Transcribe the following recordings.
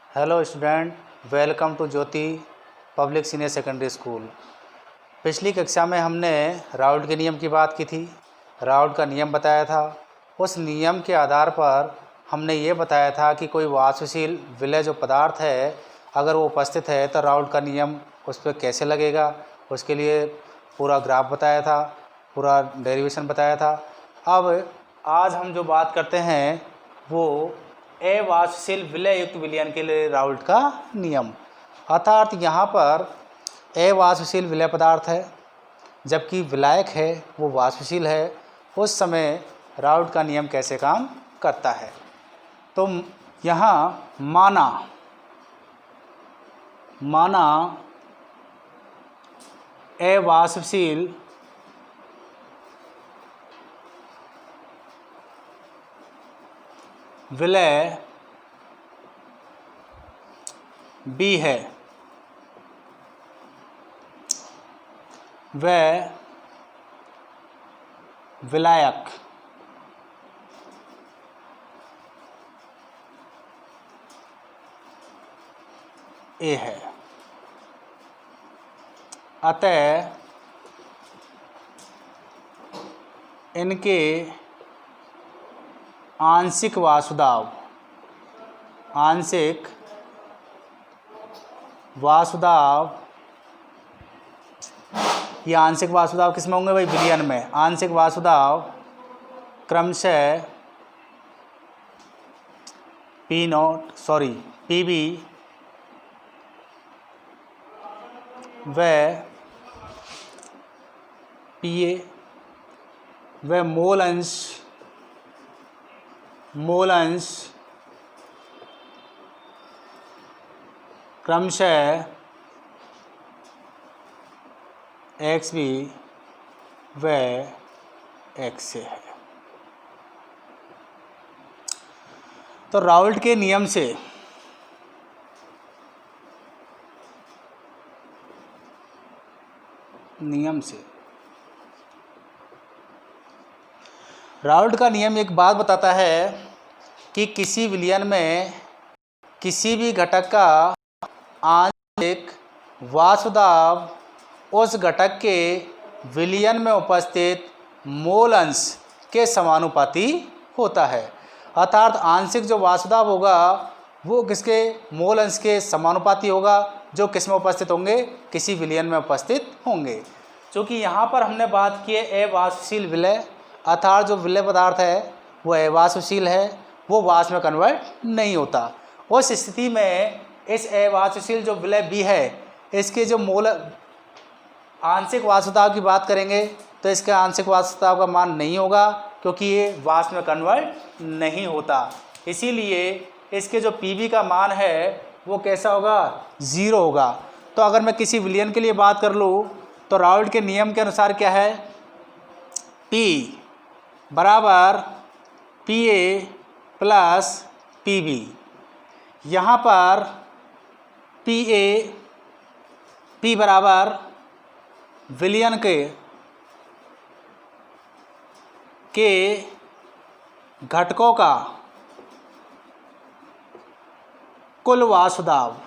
Hello student, welcome to Jyoti public senior secondary school. पिछली कक्षा में हमने राउल्ट के नियम की बात की थी। राउल्ट का नियम बताया था। उस नियम के आधार पर हमने ये बताया था कि कोई वाष्पशील विलय जो पदार्थ है अगर वो उपस्थित है तो राउल्ट का नियम उस पर कैसे लगेगा, उसके लिए पूरा ग्राफ बताया था, पूरा डेरिवेशन बताया था। अब आज हम जो बात करते हैं वो अवाष्पशील विलय युक्त विलयन के लिए राउल्ट का नियम, अर्थात यहाँ पर अवाष्पशील विलय पदार्थ है जबकि विलायक है वो वाष्पशील है, उस समय राउल्ट का नियम कैसे काम करता है। तो यहाँ माना अवाष्पशील विलय बी है, वह विलायक ए है। अतः इनके आंशिक वासुदाव ये आंशिक वासुदाव किस में होंगे भाई? विलयन में। आंशिक वासुदाव क्रमशः पीबी व पीए व मोल अंश क्रमशः एक्स बी व एक्स से है। तो राउल्ट के नियम से राउल्ट का नियम एक बात बताता है कि किसी विलयन में किसी भी घटक का आंशिक वासुदाव उस घटक के विलयन में उपस्थित मोल अंश के समानुपाती होता है। अर्थात आंशिक जो वासुदाव होगा वो किसके मोल अंश के समानुपाती होगा, जो किस में उपस्थित होंगे? किसी विलयन में उपस्थित होंगे। क्योंकि यहाँ पर हमने बात की है अवाष्पशील विलय, अर्थात जो विलय पदार्थ है वो अवाष्पशील है, वो वाष्प में कन्वर्ट नहीं होता। उस स्थिति में इस अवाष्पशील जो विलय बी है इसके जो मोल आंशिक वासुदाव की बात करेंगे तो इसके आंशिक वासुदाव का मान नहीं होगा, क्योंकि ये वाष्प में कन्वर्ट नहीं होता। इसीलिए इसके जो पीबी का मान है वो कैसा होगा? 0 होगा। तो अगर मैं किसी विलयन के लिए बात कर लूँ तो राउल्ट के नियम के अनुसार क्या है? P बराबर PA प्लस PB। यहाँ पर P बराबर विलयन के घटकों का कुल वाष्प दाब।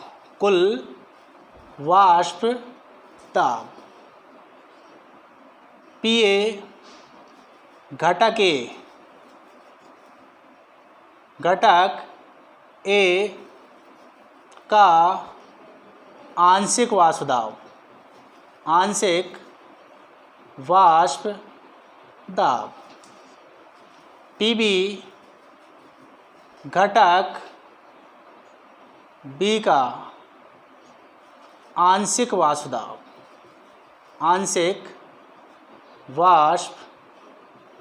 PA घटक A का आंशिक वाष्प दाब। PB घटक B का आंशिक वाष्प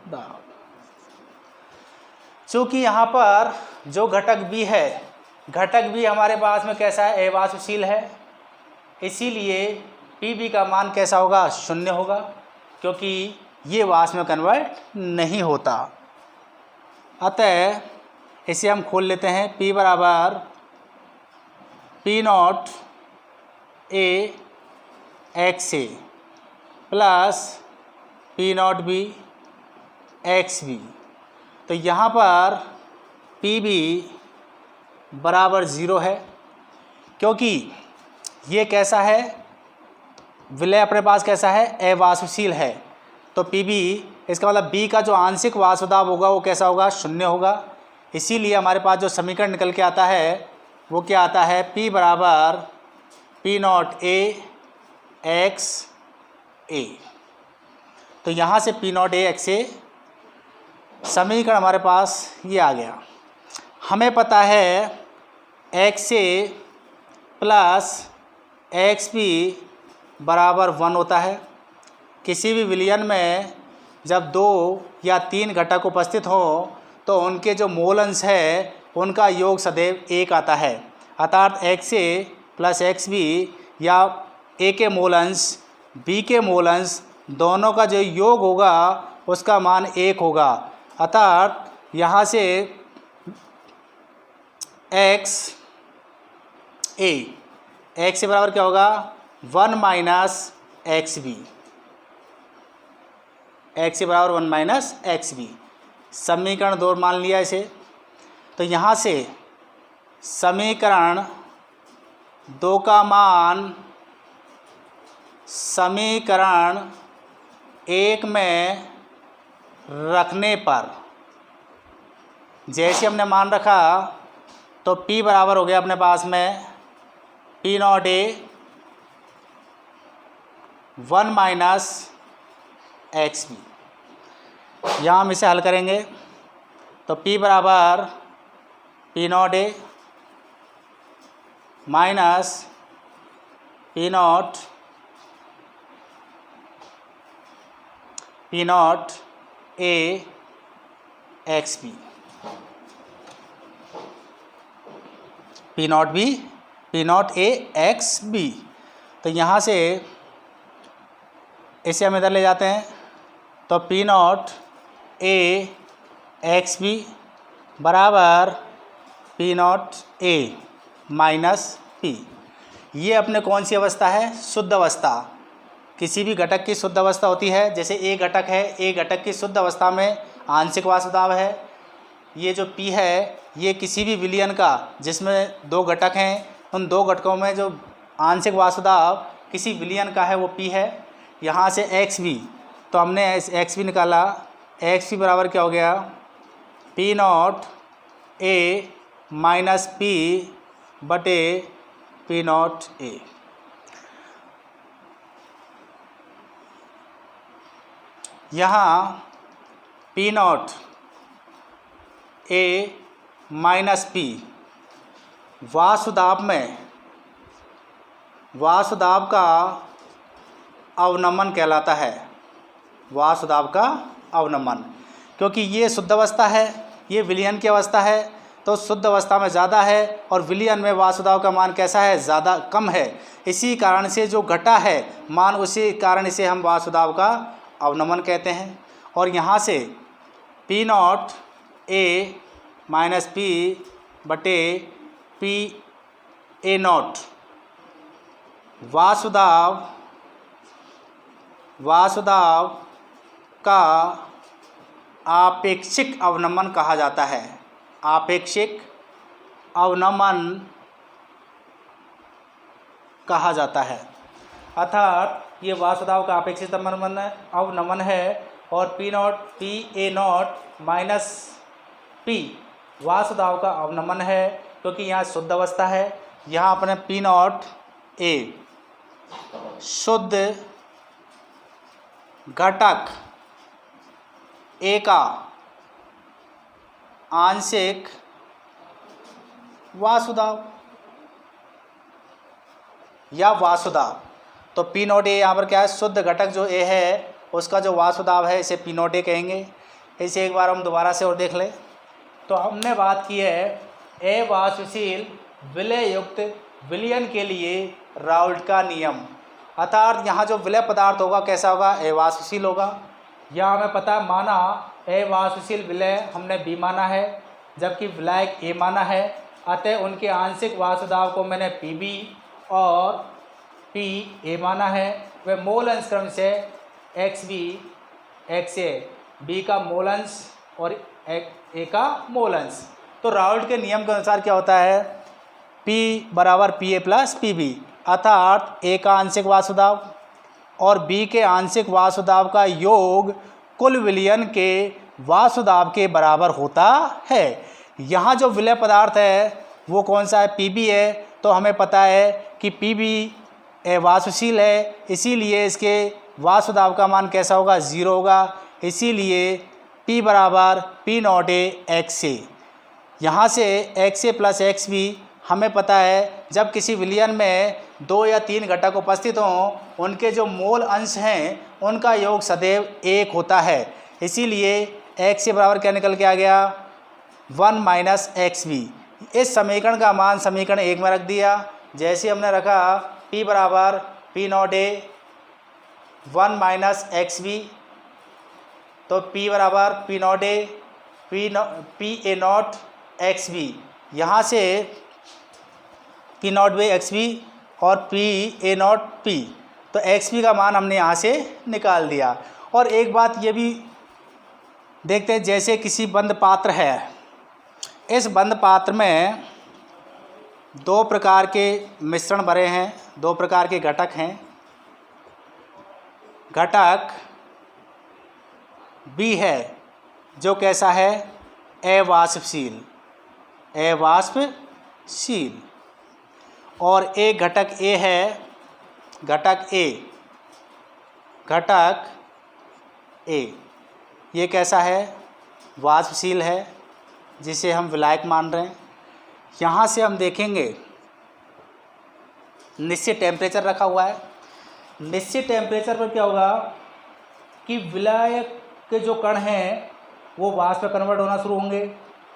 दाब। चूँकि यहाँ पर जो घटक B है, घटक B हमारे पास में कैसा है? अवाष्पशील है। इसीलिए PB का मान कैसा होगा? 0 होगा, क्योंकि ये वाष्प में कन्वर्ट नहीं होता। अतः इसे हम खोल लेते हैं। P बराबर P0 A x A plus P naught B x B. तो यहाँ पर पी बी बराबर ज़ीरो है, क्योंकि ये कैसा है, विलय अपने पास कैसा है, अवाष्पशील है। तो Pb इसका मतलब B का जो आंशिक वाष्प दाब होगा वो कैसा होगा, शून्य होगा। इसीलिए हमारे पास जो समीकरण निकल के आता है वो क्या आता है, P बराबर P0A x A। तो यहाँ से P0A x A समीकरण हमारे पास ये आ गया। हमें पता है x A plus x B बराबर 1 होता है। किसी भी विलयन में जब 2 या 3 घटक उपस्थित हों तो उनके जो मोल अंश है उनका योग सदैव 1 आता है। अर्थात x A plus x B या A के मोल अंश B के मोल अंश दोनों का जो योग होगा उसका मान 1 होगा। अर्थात यहाँ से x से बराबर क्या होगा, 1 माइनस एक्स बी, x के बराबर 1 माइनस एक्स बी। समीकरण 2 मान लिया इसे। तो यहाँ से समीकरण 2 का मान समीकरण 1 में रखने पर जैसे हमने मान रखा तो P बराबर हो गया अपने पास में P0A 1 माइनस एक्स बी। यहाँ हम इसे हल करेंगे तो P बराबर P0A minus P0 A x B, P0 A x B. तो यहाँ से इसे हम इधर ले जाते हैं तो P0 A एक्स बी बराबर P0 A माइनस P। ये अपने कौन सी अवस्था है, शुद्ध अवस्था। किसी भी घटक की शुद्ध अवस्था होती है, जैसे A घटक है, A घटक की शुद्ध अवस्था में आंशिक वाष्प दाब है। ये जो P है ये किसी भी विलयन का जिसमें 2 घटक हैं उन 2 घटकों में जो आंशिक वाष्प दाब किसी विलयन का है वो P है। यहाँ से एक्स बी, तो हमने एक्स बी निकाला, एक्स बी बराबर क्या हो गया, P0 A माइनस P बटे P0 A। यहाँ P0 A माइनस P वाष्प दाब में वाष्प दाब का अवनमन कहलाता है, वाष्प दाब का अवनमन। क्योंकि ये शुद्ध अवस्था है, ये विलयन की अवस्था है, तो शुद्ध अवस्था में ज़्यादा है और विलयन में वाष्प दाब का मान कैसा है, ज़्यादा कम है। इसी कारण से जो घटा है मान, उसी कारण से हम वाष्प दाब का अवनमन कहते हैं। और यहाँ से P0 A माइनस P बटे PA0 वाष्प दाब का आपेक्षिक अवनमन कहा जाता है। आपेक्षिक अवनमन कहा जाता है। अर्थात ये वाष्प दाब का अपेक्षित अवनमन है और PA0 माइनस P वाष्प दाब का अवनमन है, क्योंकि यहाँ शुद्ध अवस्था है। यहाँ अपने P0 A शुद्ध घटक A का आंशिक वाष्प दाब या वाष्प दाब। तो P0 A यहाँ पर क्या है, शुद्ध घटक जो A है उसका जो वाष्प दाब है इसे P0 A कहेंगे। इसे एक बार हम दोबारा से और देख लें तो हमने बात की है अवाष्पशील विलय युक्त विलयन के लिए राउल्ट का नियम। अर्थात यहाँ जो विलय पदार्थ होगा कैसा होगा, अवाष्पशील होगा। यहाँ हमें पता है, माना अवाष्पशील विलय हमने B माना है जबकि विलायक A माना है। अतः उनके आंशिक वाष्प दाब को मैंने PB और PA माना है। वह मोल अंश क्रम से XB XA, B का मोल अंश और A का मोल अंश। तो राउल्ट के नियम के अनुसार क्या होता है, P बराबर PA प्लस PB, अर्थात A का आंशिक वाष्प दाब और B के आंशिक वाष्प दाब का योग कुल विलयन के वाष्प दाब के बराबर होता है। यहाँ जो विलय पदार्थ है वो कौन सा है? PB है। तो हमें पता है कि PB वाष्पशील है, इसीलिए इसके वाष्प दाब का मान कैसा होगा? 0 होगा। इसीलिए P बराबर P नॉट ए एक्स ए। यहाँ से x A plus x B हमें पता है जब किसी विलयन में 2 या 3 घटक उपस्थित हों उनके जो मोल अंश हैं उनका योग सदैव 1 होता है। इसीलिए एक्स ए बराबर क्या निकल के आ गया? 1 माइनस एक्स बी। इस समीकरण का मान समीकरण 1 में रख दिया। जैसे हमने रखा P बराबर P naught A 1 minus x B, तो P बराबर P naught A P A naught x B. यहाँ से P naught by x B और P ए नॉट P, तो एक्स बी का मान हमने यहाँ से निकाल दिया। और एक बात ये भी देखते हैं, जैसे किसी बंद पात्र है, इस बंद पात्र में 2 प्रकार के मिश्रण भरे हैं, 2 प्रकार के घटक हैं। घटक B है जो कैसा है? अवाष्पशील, अवाष्पशील। और एक घटक A है, घटक A, ये कैसा है? वाष्पशील है, जिसे हम विलायक मान रहे हैं। यहाँ से हम देखेंगे निश्चित टेम्परेचर रखा हुआ है। निश्चित टेम्परेचर पर क्या होगा कि विलायक के जो कण हैं वो वाष्प में कन्वर्ट होना शुरू होंगे।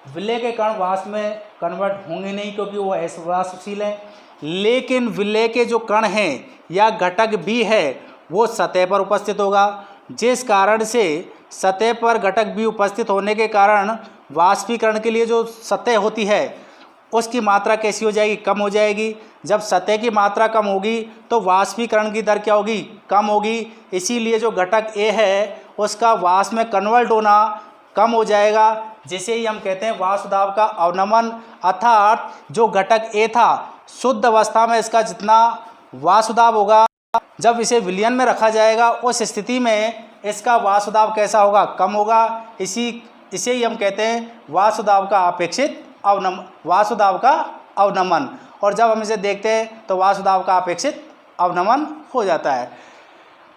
विलय के कण वाष्प में कन्वर्ट होंगे नहीं क्योंकि वो अवाष्पशील हैं। लेकिन विलय के जो कण हैं या घटक B है वो सतह पर उपस्थित होगा, जिस कारण से सतह पर घटक B उपस्थित होने के कारण वाष्पीकरण के लिए जो सतह होती है उसकी मात्रा कैसी हो जाएगी? कम हो जाएगी। जब सतह की मात्रा कम होगी तो वाष्पीकरण की दर क्या होगी? कम होगी। इसीलिए जो घटक A है उसका वाष्प में कन्वर्ट होना कम हो जाएगा, जिसे ही हम कहते हैं वाष्प दाब का अवनमन। अर्थात जो घटक A था शुद्ध अवस्था में इसका जितना वाष्प दाब होगा, जब इसे विलयन में रखा जाएगा उस स्थिति में इसका वाष्प दाब कैसा होगा? कम होगा। इसे ही हम कहते हैं वाष्प दाब का अपेक्षित अवनमन, वाष्प दाब का अवनमन। और जब हम इसे देखते हैं तो वाष्प दाब का अपेक्षित अवनमन हो जाता है।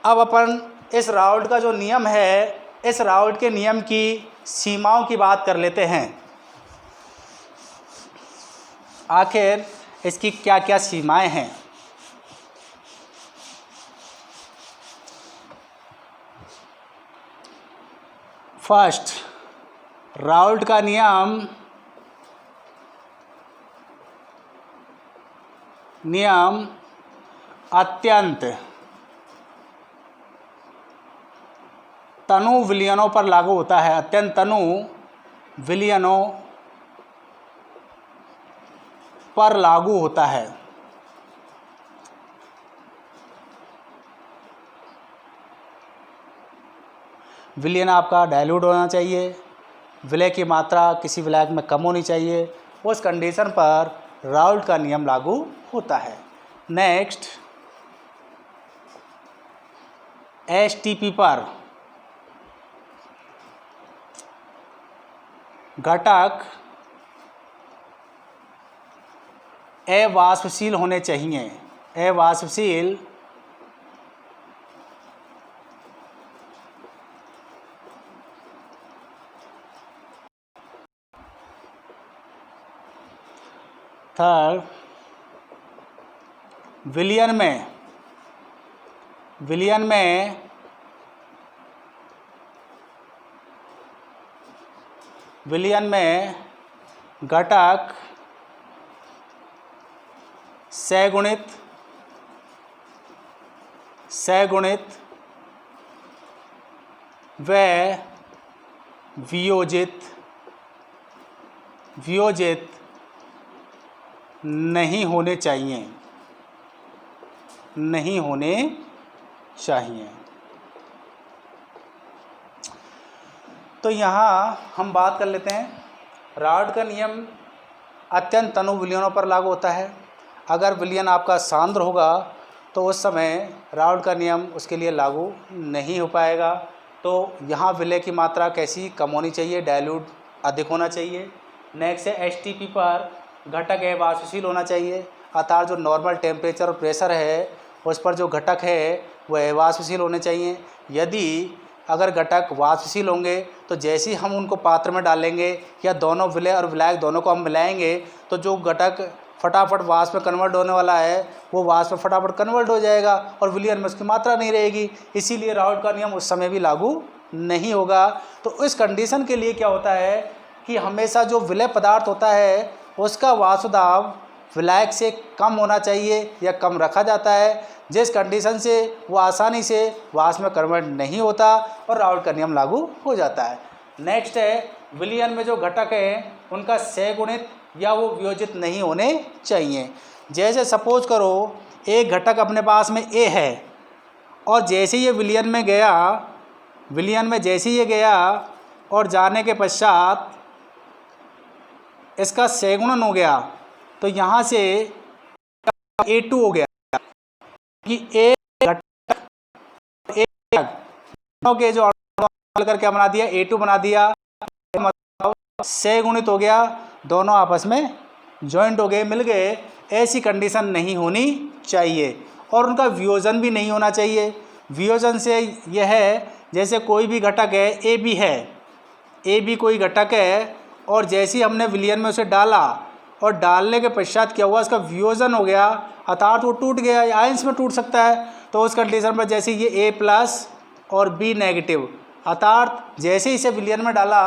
अब अपन इस राउल्ट का जो नियम है, इस राउल्ट के नियम की सीमाओं की बात कर लेते हैं। आखिर इसकी क्या क्या सीमाएं हैं? फर्स्ट, राउल्ट का नियम अत्यंत तनु विलयनों पर लागू होता है। अत्यंत तनु विलयनों पर लागू होता है। विलयन आपका डाइल्यूट होना चाहिए, विलय की मात्रा किसी विलायक में कम होनी चाहिए, उस कंडीशन पर राउल्ट का नियम लागू होता है। नेक्स्ट, एसटीपी पर घटक अवाष्पशील होने चाहिए। अवाष्पशील थर्ड, विलयन में घटक सगुणित व वियोजित नहीं होने चाहिए। तो यहाँ हम बात कर लेते हैं राउल्ट का नियम अत्यंत तनु विलयनों पर लागू होता है। अगर विलयन आपका सांद्र होगा तो उस समय राउल्ट का नियम उसके लिए लागू नहीं हो पाएगा। तो यहाँ विलय की मात्रा कैसी कम होनी चाहिए, डायल्यूट अधिक होना चाहिए। नेक्स्ट है STP पर घटक है वाष्पशील होना चाहिए, अर्थात जो नॉर्मल टेम्परेचर और प्रेशर है उस पर जो घटक है वह वाष्पशील होने चाहिए। यदि अगर घटक वाष्पशील होंगे तो जैसे ही हम उनको पात्र में डालेंगे या दोनों विलय और विलायक दोनों को हम मिलाएंगे तो जो घटक फटाफट वाष्प में कन्वर्ट होने वाला है वो वाष्प में फटाफट कन्वर्ट हो जाएगा और विलयन में उसकी मात्रा नहीं रहेगी, इसीलिए राउल्ट का नियम उस समय भी लागू नहीं होगा। तो इस कंडीशन के लिए क्या होता है कि हमेशा जो विलय पदार्थ होता है उसका वाष्प दाब विलायक से कम होना चाहिए या कम रखा जाता है, जिस कंडीशन से वो आसानी से वाष्प में कन्वर्ट नहीं होता और राउल्ट का नियम लागू हो जाता है। नेक्स्ट है विलयन में जो घटक है उनका सहगुणित या वो वियोजित नहीं होने चाहिए। जैसे सपोज करो एक घटक अपने पास में A है और जैसे ये विलयन में गया, विलयन में जैसे ये गया और जाने के पश्चात इसका सहगुणन हो गया तो यहाँ से A2 हो गया कि एक घटक के जो करके क्या बना दिया, A2 बना दिया, सहगुणित हो गया, दोनों आपस में जॉइंट हो गए, मिल गए। ऐसी कंडीशन नहीं होनी चाहिए और उनका वियोजन भी नहीं होना चाहिए। वियोजन से यह है जैसे कोई भी घटक है AB है, AB कोई घटक है और जैसे ही हमने विलयन में उसे डाला और डालने के पश्चात क्या हुआ, इसका वियोजन हो गया, अर्थात वो टूट गया, आयंस में टूट सकता है। तो उस कंडीशन पर जैसे ये A+ और B नेगेटिव, अर्थात जैसे ही इसे विलयन में डाला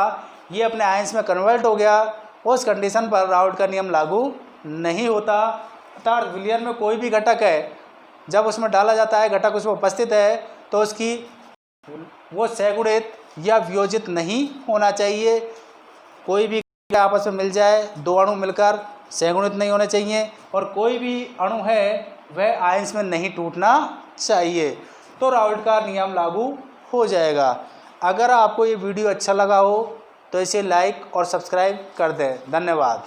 ये अपने आयंस में कन्वर्ट हो गया, उस कंडीशन पर राउल्ट का नियम लागू नहीं होता। अर्थात विलयन में कोई भी घटक है जब उसमें डाला जाता है, घटक उसमें उपस्थित है तो उसकी वो सहगुणित या वियोजित नहीं होना चाहिए। कोई भी आपस में मिल जाए, दो अणु मिलकर सहगुणित नहीं होने चाहिए और कोई भी अणु है वह आयंस में नहीं टूटना चाहिए, तो राउल्ट का नियम लागू हो जाएगा। अगर आपको ये वीडियो अच्छा लगा हो तो इसे लाइक और सब्सक्राइब कर दें। धन्यवाद।